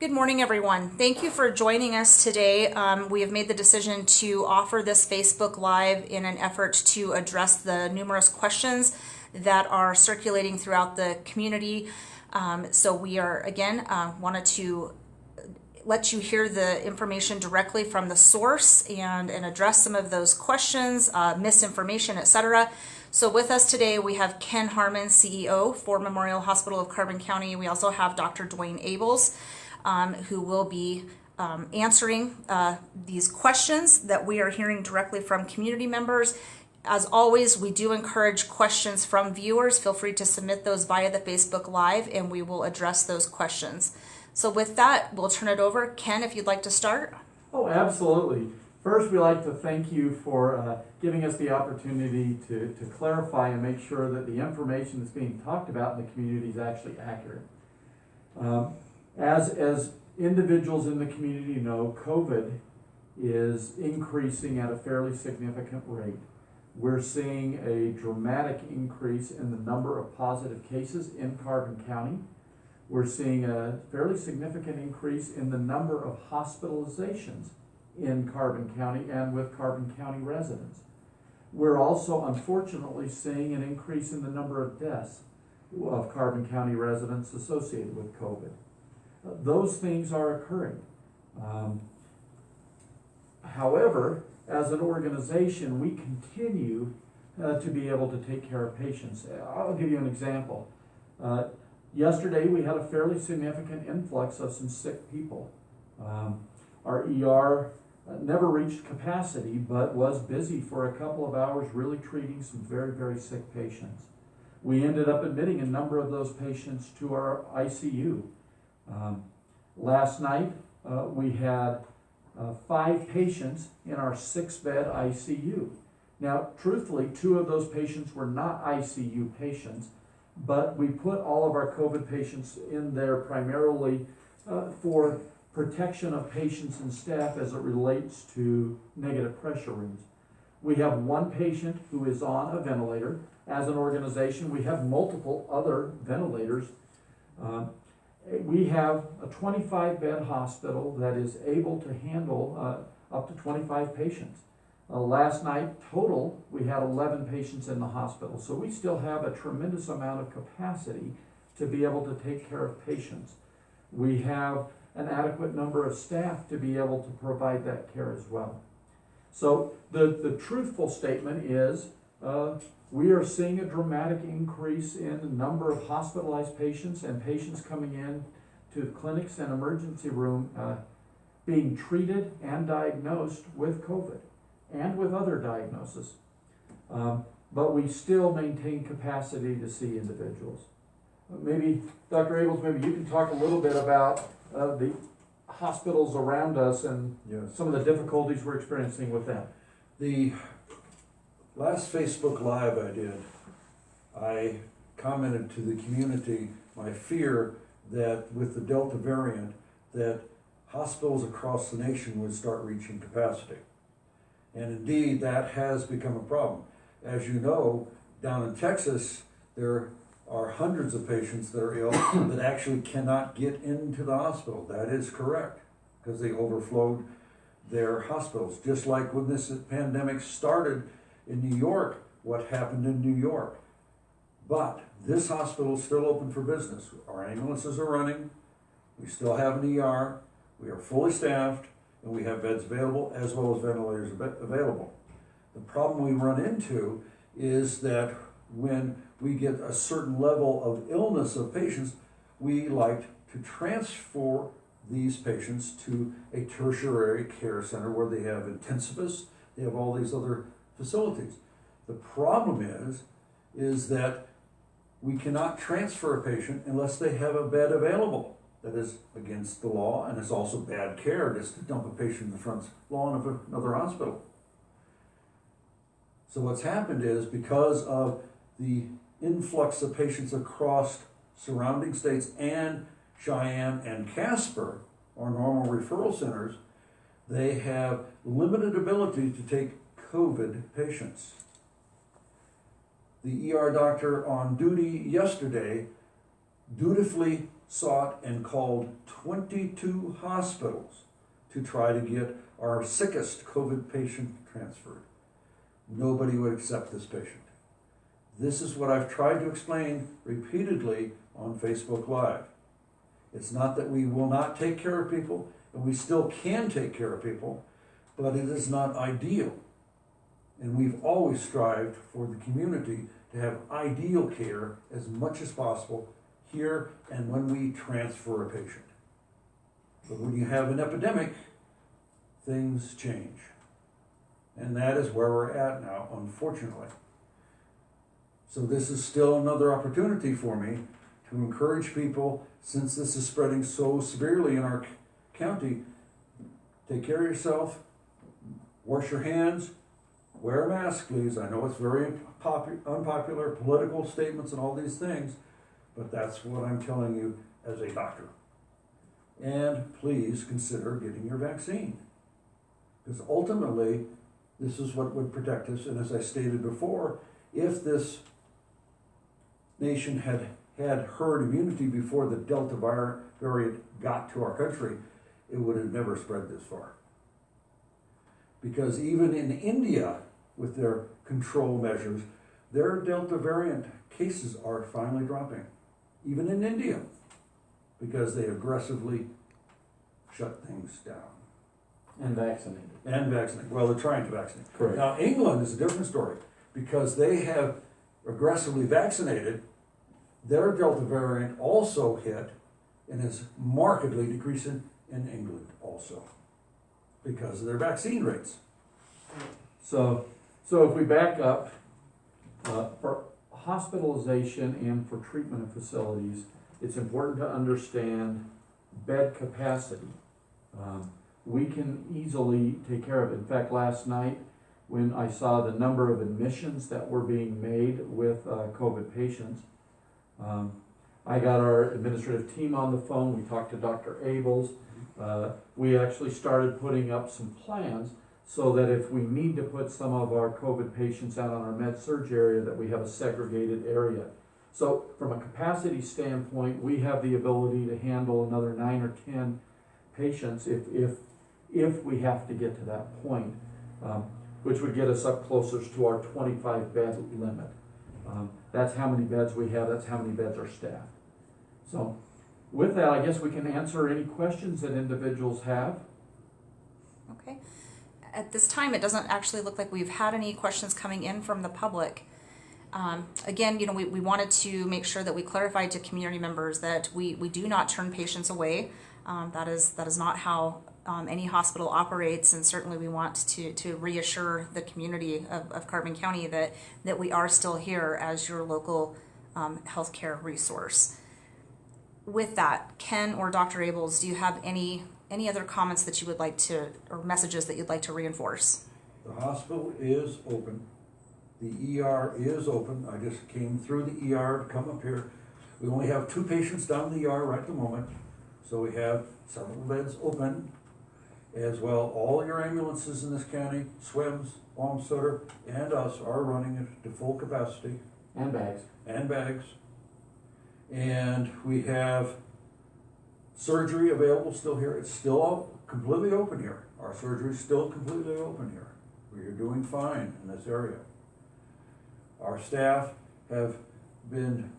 Good morning, everyone. Thank you for joining us today. We have made the decision to offer this Facebook Live in an effort to address the numerous questions that are circulating throughout the community. So we are, again, wanted to let you hear the information directly from the source and address some of those questions, misinformation, etc. So with us today, we have Ken Harmon, CEO for Memorial Hospital of Carbon County. We also have Dr. Dwayne Abels, who will be answering these questions that we are hearing directly from community members. As always, we do encourage questions from viewers. Feel free to submit those via the Facebook Live, and we will address those questions. So with that, we'll turn it over. Ken, if you'd like to start. Oh, absolutely. First, we'd like to thank you for giving us the opportunity to clarify and make sure that the information that's being talked about in the community is actually accurate. As individuals in the community know, COVID is increasing at a fairly significant rate. We're seeing a dramatic increase in the number of positive cases in Carbon County. We're seeing a fairly significant increase in the number of hospitalizations in Carbon County and with Carbon County residents. We're also, unfortunately, seeing an increase in the number of deaths of Carbon County residents associated with COVID. Those things are occurring. However, as an organization, we continue to be able to take care of patients. I'll give you an example. Yesterday, we had a fairly significant influx of some sick people. Our ER never reached capacity, but was busy for a couple of hours really treating some very, very sick patients. We ended up admitting a number of those patients to our ICU. Last night, we had 5 patients in our 6-bed ICU. Now, truthfully, 2 of those patients were not ICU patients, but we put all of our COVID patients in there primarily for protection of patients and staff as it relates to negative pressure rooms. We have 1 patient who is on a ventilator. As an organization, we have multiple other ventilators. We have a 25-bed hospital that is able to handle up to 25 patients. Last night, total, we had 11 patients in the hospital. So we still have a tremendous amount of capacity to be able to take care of patients. We have an adequate number of staff to be able to provide that care as well. So the truthful statement is we are seeing a dramatic increase in the number of hospitalized patients and patients coming in to clinics and emergency room being treated and diagnosed with COVID and with other diagnoses. But we still maintain capacity to see individuals. Maybe, Dr. Abels, maybe you can talk a little bit about the hospitals around us and some of the difficulties we're experiencing with them. The last Facebook Live I did, I commented to the community my fear that with the Delta variant, that hospitals across the nation would start reaching capacity. And indeed, that has become a problem. As you know, down in Texas, there are hundreds of patients that are ill that actually cannot get into the hospital. That is correct, because they overflowed their hospitals. Just like when this pandemic started in New York, what happened in New York. But this hospital is still open for business. Our ambulances are running. We still have an ER. We are fully staffed, and we have beds available as well as ventilators available. The problem we run into is that when we get a certain level of illness of patients, we like to transfer these patients to a tertiary care center where they have intensivists, they have all these other facilities. The problem is that we cannot transfer a patient unless they have a bed available. That is against the law, and it's also bad care just to dump a patient in the front lawn of another hospital. So what's happened is, because of the influx of patients across surrounding states and Cheyenne and Casper, our normal referral centers, they have limited ability to take COVID patients. The ER doctor on duty yesterday dutifully sought and called 22 hospitals to try to get our sickest COVID patient transferred. Nobody would accept this patient. This is what I've tried to explain repeatedly on Facebook Live. It's not that we will not take care of people, and we still can take care of people, but it is not ideal. And we've always strived for the community to have ideal care as much as possible here and when we transfer a patient. But when you have an epidemic, things change. And that is where we're at now, unfortunately. So this is still another opportunity for me to encourage people, since this is spreading so severely in our county, take care of yourself, wash your hands, wear a mask, please. I know it's very unpopular, political statements and all these things, but that's what I'm telling you as a doctor. And please consider getting your vaccine, because ultimately, this is what would protect us. And as I stated before, if this nation had herd immunity before the Delta variant got to our country, it would have never spread this far. Because even in India, with their control measures, their Delta variant cases are finally dropping. Even in India, because they aggressively shut things down. And vaccinated. And vaccinate. Well, they're trying to vaccinate. Correct. Now, England is a different story, because they have aggressively vaccinated. Their Delta variant also hit and is markedly decreasing in England also, because of their vaccine rates. So if we back up, for hospitalization and for treatment of facilities, it's important to understand bed capacity. We can easily take care of it. In fact, last night, when I saw the number of admissions that were being made with COVID patients, I got our administrative team on the phone. We talked to Dr. Abels. We actually started putting up some plans so that if we need to put some of our COVID patients out on our med-surg area, that we have a segregated area. So from a capacity standpoint, we have the ability to handle another 9 or 10 patients if we have to get to that point, which would get us up closer to our 25 bed limit. That's how many beds we have, that's how many beds are staffed. So with that, I guess we can answer any questions that individuals have. Okay. At this time, it doesn't actually look like we've had any questions coming in from the public. Again, we wanted to make sure that we clarified to community members that we do not turn patients away. That is not how any hospital operates, and certainly we want to reassure the community of Carbon County that we are still here as your local healthcare resource. With that, Ken or Dr. Abels, do you have any other comments that you would like to, or messages that you'd like to reinforce? The hospital is open. The ER is open. I just came through the ER to come up here. We only have 2 patients down in the ER right at the moment, so we have several beds open. As well, all your ambulances in this county, SWIMS, Wamsutter, and us are running at to full capacity. And bags. And bags. And we have surgery available still here. It's still completely open here. Our surgery is still completely open here. We are doing fine in this area. Our staff have been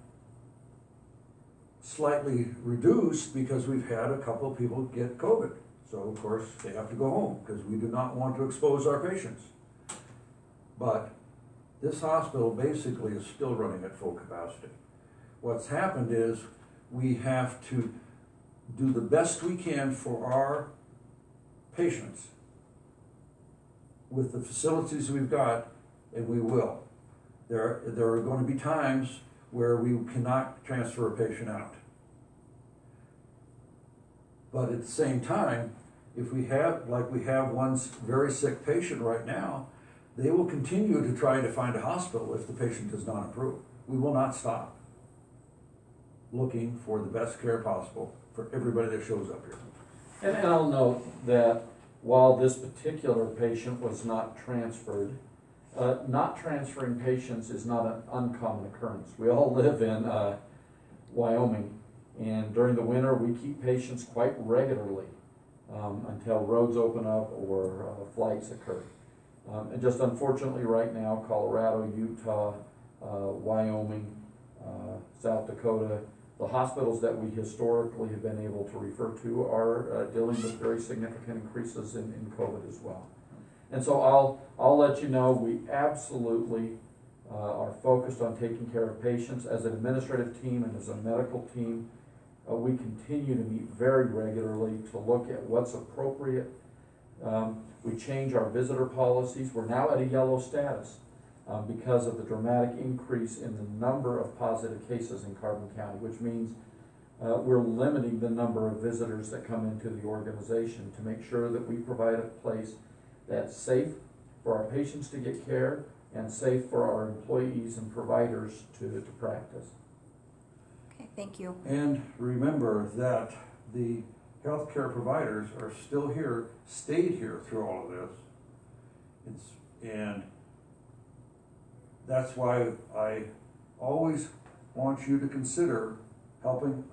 slightly reduced because we've had a couple of people get COVID. So of course they have to go home because we do not want to expose our patients. But this hospital basically is still running at full capacity. What's happened is we have to do the best we can for our patients with the facilities we've got, and we will. There are going to be times where we cannot transfer a patient out. But at the same time, if we have, like we have one very sick patient right now, they will continue to try to find a hospital if the patient does not improve. We will not stop looking for the best care possible for everybody that shows up here. And I'll note that while this particular patient was not transferred, not transferring patients is not an uncommon occurrence. We all live in Wyoming, And during the winter, we keep patients quite regularly until roads open up or flights occur. And just unfortunately right now, Colorado, Utah, Wyoming, South Dakota, the hospitals that we historically have been able to refer to are dealing with very significant increases in COVID as well. And so I'll let you know, we absolutely are focused on taking care of patients. As an administrative team and as a medical team, we continue to meet very regularly to look at what's appropriate. We change our visitor policies. We're now at a yellow status because of the dramatic increase in the number of positive cases in Carbon County, which means we're limiting the number of visitors that come into the organization to make sure that we provide a place that's safe for our patients to get care and safe for our employees and providers to practice. Okay, thank you. And remember that the healthcare providers are still here, stayed here through all of this. And that's why I always want you to consider helping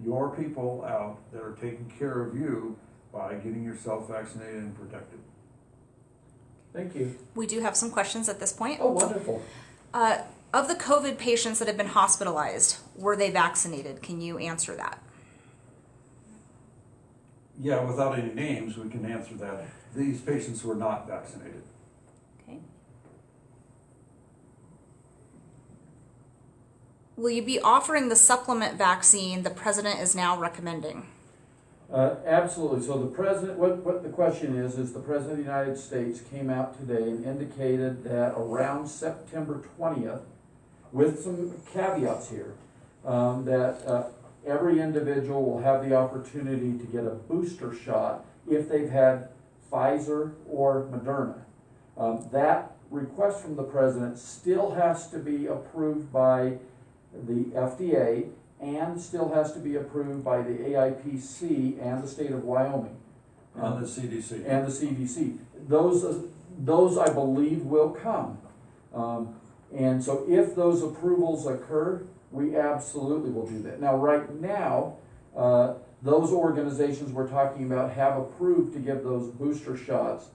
your people out that are taking care of you by getting yourself vaccinated and protected. Thank you. We do have some questions at this point. Oh, wonderful. Of the COVID patients that have been hospitalized, were they vaccinated? Can you answer that? Yeah, without any names, we can answer that. These patients were not vaccinated. Okay. Will you be offering the supplement vaccine the president is now recommending? Absolutely. So the president, what the question is the President of the United States came out today and indicated that around September 20th, with some caveats here, that every individual will have the opportunity to get a booster shot if they've had Pfizer or Moderna. That request from the president still has to be approved by the FDA and still has to be approved by the AIPC and the state of Wyoming. And the CDC. And the CDC. Those I believe will come. And so if those approvals occur, we absolutely will do that. Now, right now, those organizations we're talking about have approved to give those booster shots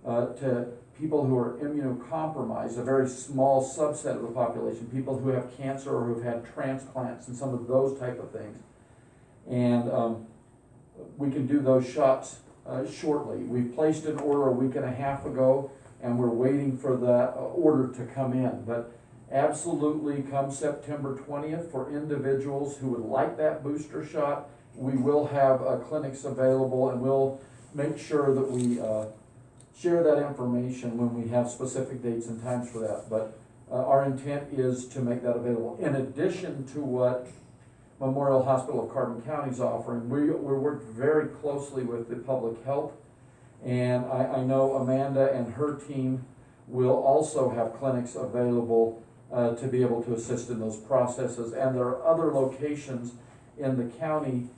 to people who are immunocompromised, a very small subset of the population, people who have cancer or who've had transplants and some of those type of things. And we can do those shots shortly. We placed an order a week and a half ago, and we're waiting for that order to come in. But absolutely, come September 20th, for individuals who would like that booster shot, we will have clinics available, and we'll make sure that we share that information when we have specific dates and times for that. But our intent is to make that available. In addition to what Memorial Hospital of Carbon County is offering, we're worked very closely with the public health, and I know Amanda and her team will also have clinics available to be able to assist in those processes. And there are other locations in the county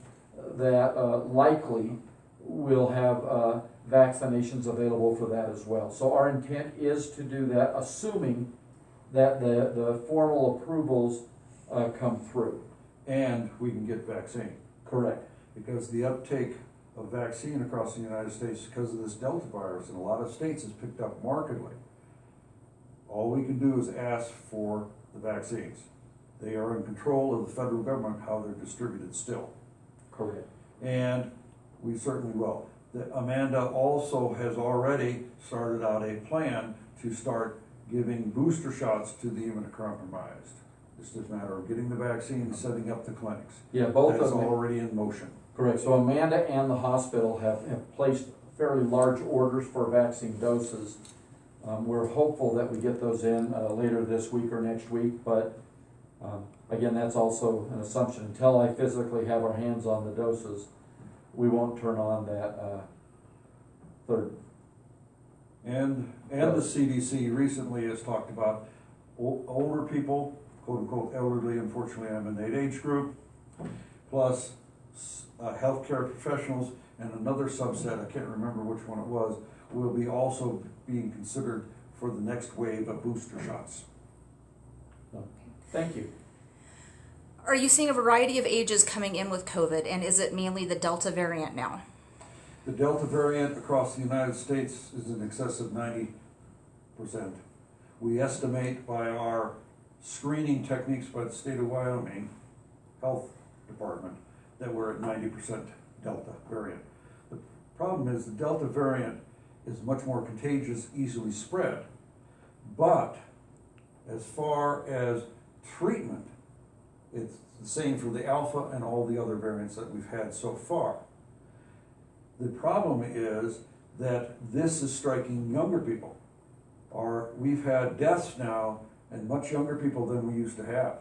that likely will have vaccinations available for that as well. So our intent is to do that, assuming that the formal approvals come through. And we can get vaccine. Correct. Because the uptake of vaccine across the United States because of this Delta virus in a lot of states has picked up markedly. All we can do is ask for the vaccines. They are in control of the federal government, how they're distributed still. Correct. And we certainly will. Amanda also has already started out a plan to start giving booster shots to the immunocompromised. It's just a matter of getting the vaccine and setting up the clinics. Yeah, both That is of them. already in motion. Correct. So Amanda and the hospital have placed fairly large orders for vaccine doses. We're hopeful that we get those in later this week or next week, but again, that's also an assumption. Until I physically have our hands on the doses, we won't turn on that third. And the CDC recently has talked about older people, quote unquote elderly, unfortunately I'm in that age group, plus healthcare professionals and another subset, I can't remember which one it was, will be also being considered for the next wave of booster shots. Thank you. Are you seeing a variety of ages coming in with COVID, and is it mainly the Delta variant now? The Delta variant across the United States is in excess of 90%. We estimate by our screening techniques by the state of Wyoming Health Department that we're at 90% Delta variant. The problem is the Delta variant is much more contagious, easily spread. But as far as treatment, it's the same for the Alpha and all the other variants that we've had so far. The problem is that this is striking younger people. We've had deaths now in much younger people than we used to have.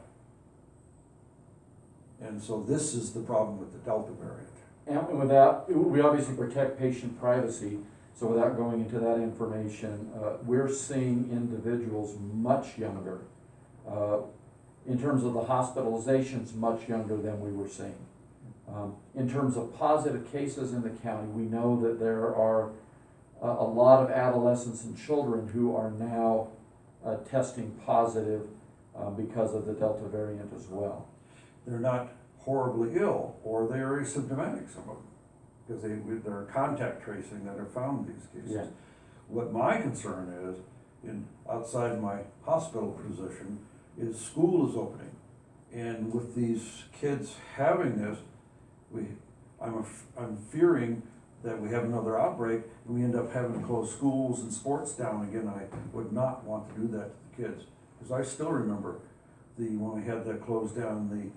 And so this is the problem with the Delta variant. And without, we obviously protect patient privacy, so without going into that information, we're seeing individuals much younger. In terms of the hospitalizations, much younger than we were seeing. In terms of positive cases in the county, we know that there are a lot of adolescents and children who are now testing positive because of the Delta variant as well. They're not horribly ill, or they're asymptomatic, some of them, because they're contact tracing that have found these cases. Yeah. What my concern is, outside my hospital position, is school is opening. And with these kids having this, I'm fearing that we have another outbreak and we end up having to close schools and sports down again. I would not want to do that to the kids. Because I still remember when we had that close down the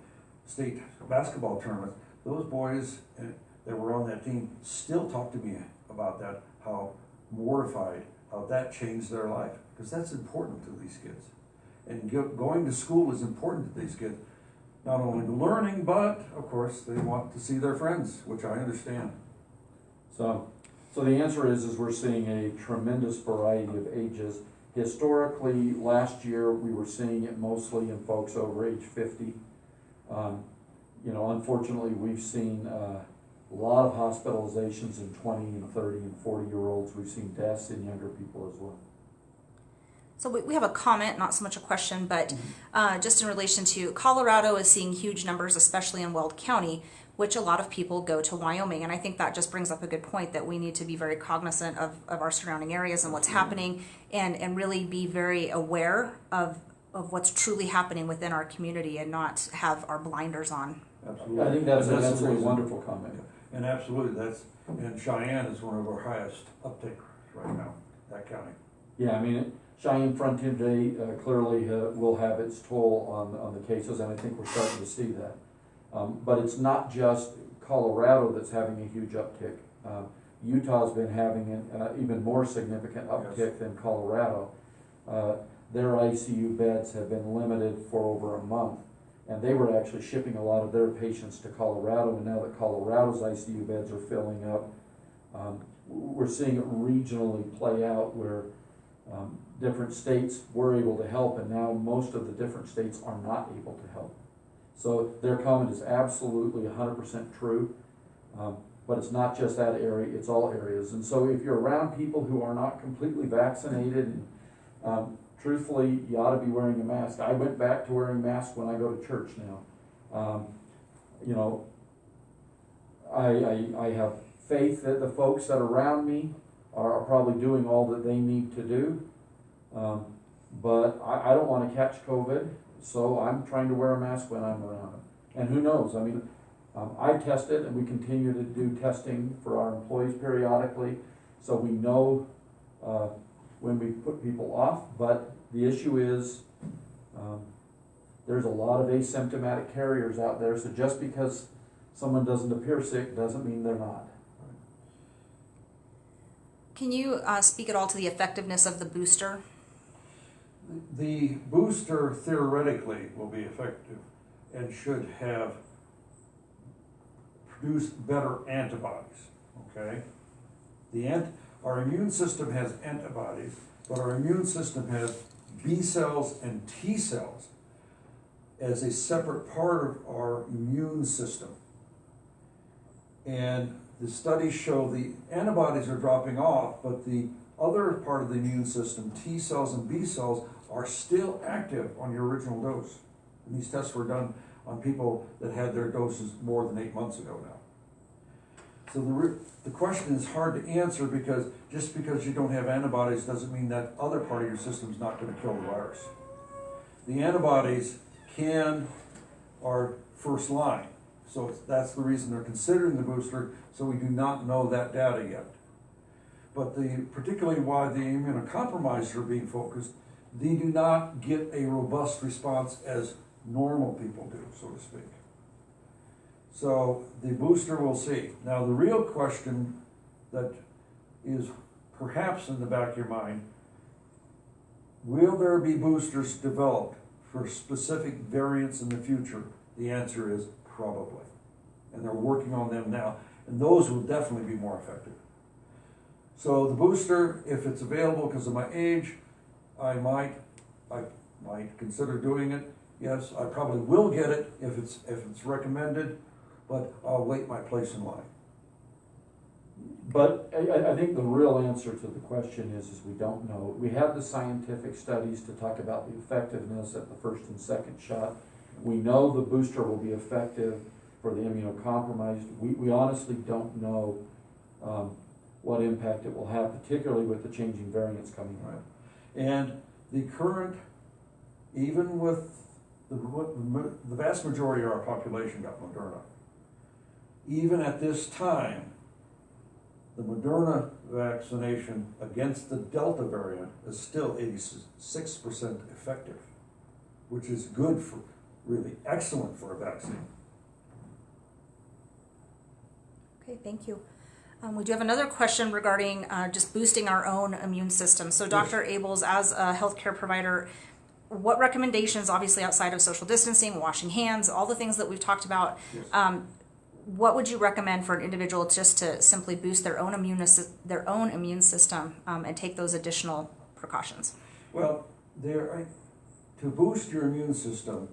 state basketball tournament, those boys that were on that team still talk to me about that, how mortified, how that changed their life. Because that's important to these kids. And going to school is important to these kids. Not only learning, but of course they want to see their friends, which I understand. So the answer is we're seeing a tremendous variety of ages. Historically, last year we were seeing it mostly in folks over age 50. Unfortunately, we've seen a lot of hospitalizations in 20 and 30 and 40-year-olds. We've seen deaths in younger people as well. So we have a comment, not so much a question, but just in relation to Colorado is seeing huge numbers, especially in Weld County, which a lot of people go to Wyoming. And I think that just brings up a good point that we need to be very cognizant of our surrounding areas and what's happening, and really be very aware of what's truly happening within our community and not have our blinders on. Absolutely. I think that's a wonderful comment. And absolutely, and Cheyenne is one of our highest uptake right now, that county. Yeah, I mean, Cheyenne Frontier Day clearly will have its toll on the cases, and I think we're starting to see that. But it's not just Colorado that's having a huge uptick. Utah's been having an even more significant uptick than Colorado. Their ICU beds have been limited for over a month, and they were actually shipping a lot of their patients to Colorado, and now that Colorado's ICU beds are filling up, we're seeing it regionally play out where different states were able to help, and now most of the different states are not able to help. So their comment is absolutely 100% true, but it's not just that area, it's all areas. And so if you're around people who are not completely vaccinated, truthfully, you ought to be wearing a mask. I went back to wearing masks when I go to church now. I have faith that the folks that are around me are probably doing all that they need to do. But I don't want to catch COVID, so I'm trying to wear a mask when I'm around them. And who knows? I mean, I tested, and we continue to do testing for our employees periodically, so we know when we put people off. But the issue is there's a lot of asymptomatic carriers out there, so just because someone doesn't appear sick doesn't mean they're not. Can you speak at all to the effectiveness of the booster? The booster theoretically will be effective and should have produced better antibodies, okay? Our immune system has antibodies, but our immune system has B cells and T cells as a separate part of our immune system. And the studies show the antibodies are dropping off, but the other part of the immune system, T cells and B cells, are still active on your original dose. And these tests were done on people that had their doses more than 8 months ago now. So the question is hard to answer because just because you don't have antibodies doesn't mean that other part of your system is not going to kill the virus. The antibodies are first line. So that's the reason they're considering the booster, so we do not know that data yet. But particularly why the immunocompromised are being focused, they do not get a robust response as normal people do, so to speak. So the booster we'll see. Now the real question that is perhaps in the back of your mind, will there be boosters developed for specific variants in the future? The answer is probably. And they're working on them now. And those will definitely be more effective. So the booster, if it's available because of my age, I might consider doing it. Yes, I probably will get it if it's recommended, but I'll wait my place in line. But I think the real answer to the question is we don't know. We have the scientific studies to talk about the effectiveness at the first and second shot. We know the booster will be effective for the immunocompromised. We honestly don't know what impact it will have, particularly with the changing variants coming Right. out. And the current, even with the vast majority of our population got Moderna, even at this time, the Moderna vaccination against the Delta variant is still 86% effective, which is good for, really excellent for a vaccine. Okay, thank you. We do have another question regarding just boosting our own immune system. So Dr. Abels, as a healthcare provider, what recommendations, obviously outside of social distancing, washing hands, all the things that we've talked about, Yes. what would you recommend for an individual just to simply boost their own immune system and take those additional precautions? Well, to boost your immune system,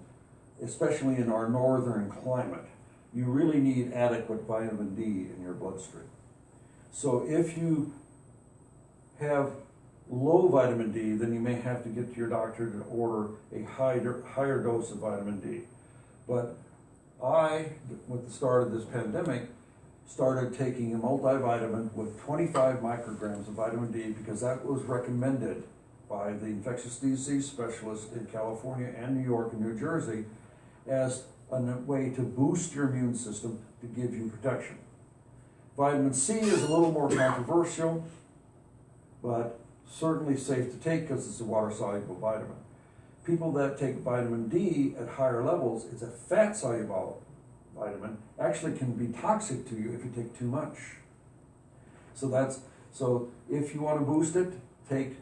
especially in our northern climate, you really need adequate vitamin D in your bloodstream. So if you have low vitamin D, then you may have to get to your doctor to order a higher dose of vitamin D. But with the start of this pandemic, started taking a multivitamin with 25 micrograms of vitamin D because that was recommended by the infectious disease specialist in California and New York and New Jersey as a way to boost your immune system to give you protection. Vitamin C is a little more controversial, but certainly safe to take because it's a water-soluble vitamin. People that take vitamin D at higher levels, it's a fat-soluble vitamin, actually can be toxic to you if you take too much. So if you want to boost it, take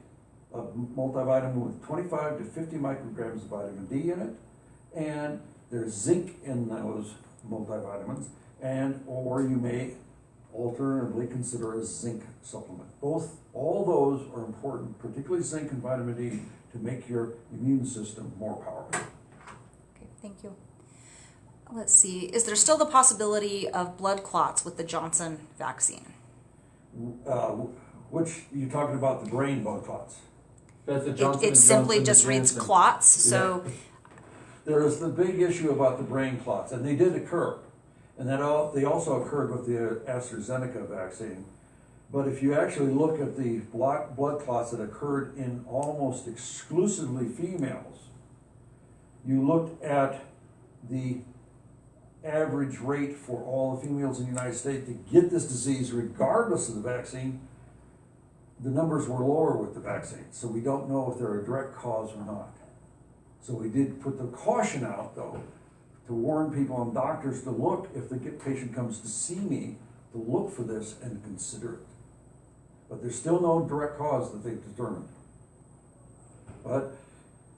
a multivitamin with 25 to 50 micrograms of vitamin D in it, and there's zinc in those multivitamins, or you may alternatively consider a zinc supplement. All those are important, particularly zinc and vitamin D, to make your immune system more powerful. Okay, thank you. Let's see, is there still the possibility of blood clots with the Johnson vaccine? Which, you're talking about the brain blood clots. That's the Johnson It simply and just reads Janssen. clots, so There is the big issue about the brain clots, and they did occur. And they also occurred with the AstraZeneca vaccine. But if you actually look at the blood clots that occurred in almost exclusively females, you looked at the average rate for all the females in the United States to get this disease regardless of the vaccine, the numbers were lower with the vaccine. So we don't know if they're a direct cause or not. So we did put the caution out, though, to warn people and doctors to look, if the patient comes to see me, to look for this and consider it. But there's still no direct cause that they've determined. But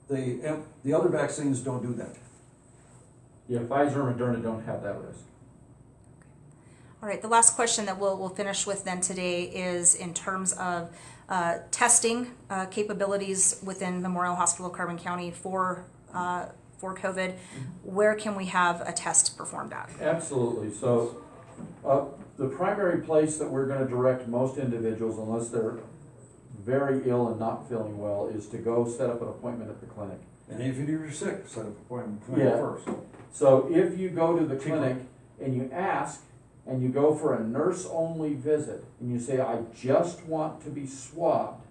the other vaccines don't do that. Yeah, Pfizer and Moderna don't have that risk. all right, the last question that we'll finish with then today is in terms of testing capabilities within Memorial Hospital Carbon County for COVID. Where can we have a test performed at? Absolutely. So the primary place that we're going to direct most individuals, unless they're very ill and not feeling well, is to go set up an appointment at the clinic. And if you're sick, set up an appointment first. So if you go to the clinic and you ask, and you go for a nurse-only visit, and you say, I just want to be swabbed,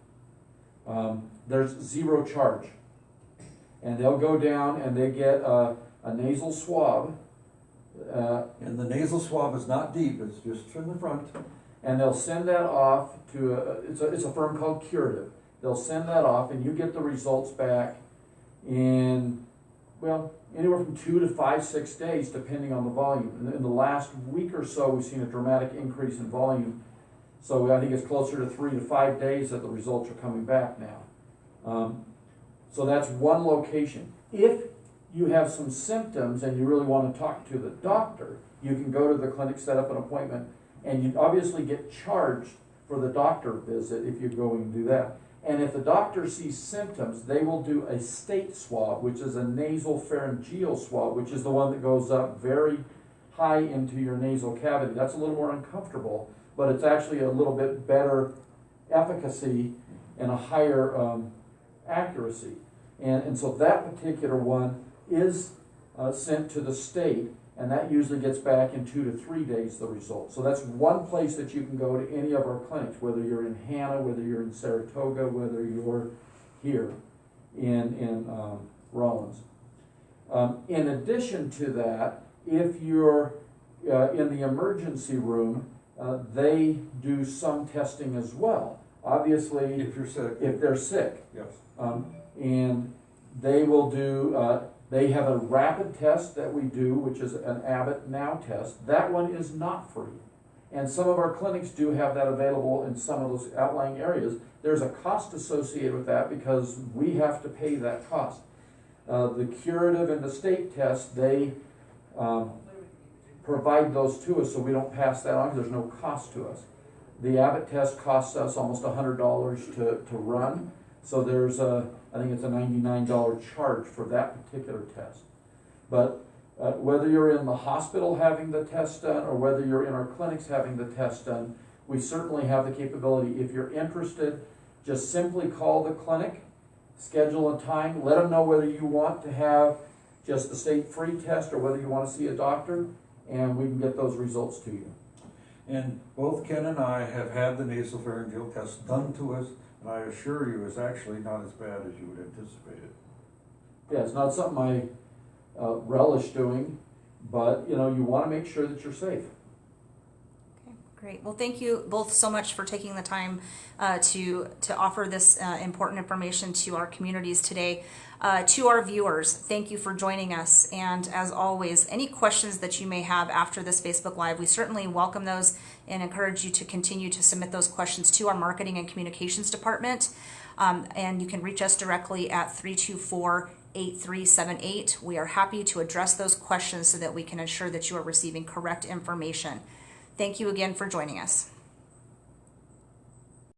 there's zero charge. And they'll go down and they get a nasal swab. And the nasal swab is not deep, it's just from the front. And they'll send that off to it's a firm called Curative. They'll send that off, and you get the results back in, well, anywhere from 2 to 5, 6 days, depending on the volume. In the last week or so, we've seen a dramatic increase in volume. So I think it's closer to 3 to 5 days that the results are coming back now. So that's one location. If you have some symptoms and you really want to talk to the doctor, you can go to the clinic, set up an appointment, and you obviously get charged for the doctor visit if you go and do that. And if the doctor sees symptoms, they will do a state swab, which is a nasal pharyngeal swab, which is the one that goes up very high into your nasal cavity. That's a little more uncomfortable, but it's actually a little bit better efficacy and a higher accuracy. And so that particular one is sent to the state, and that usually gets back in 2 to 3 days, the results. So that's one place that you can go to any of our clinics, whether you're in Hannah, whether you're in Saratoga, whether you're here in Rollins. In addition to that, if you're in the emergency room, they do some testing as well. Obviously, If you're sick. if they're sick. Yes. And they will do, they have a rapid test that we do, which is an Abbott Now test. That one is not free. And some of our clinics do have that available in some of those outlying areas. There's a cost associated with that because we have to pay that cost. The Curative and the state test, they provide those to us so we don't pass that on because there's no cost to us. The Abbott test costs us almost $100 to run. So there's I think it's a $99 charge for that particular test. But whether you're in the hospital having the test done or whether you're in our clinics having the test done, we certainly have the capability. If you're interested, just simply call the clinic, schedule a time, let them know whether you want to have just the state free test or whether you want to see a doctor, and we can get those results to you. And both Ken and I have had the nasopharyngeal test done to us, and I assure you it's actually not as bad as you would anticipate it. Yeah, it's not something I relish doing, but you want to make sure that you're safe. Okay, great. Well, thank you both so much for taking the time to offer this important information to our communities today. To our viewers, thank you for joining us. And as always, any questions that you may have after this Facebook Live, we certainly welcome those and encourage you to continue to submit those questions to our Marketing and Communications Department. And you can reach us directly at 324-8378. We are happy to address those questions so that we can ensure that you are receiving correct information. Thank you again for joining us.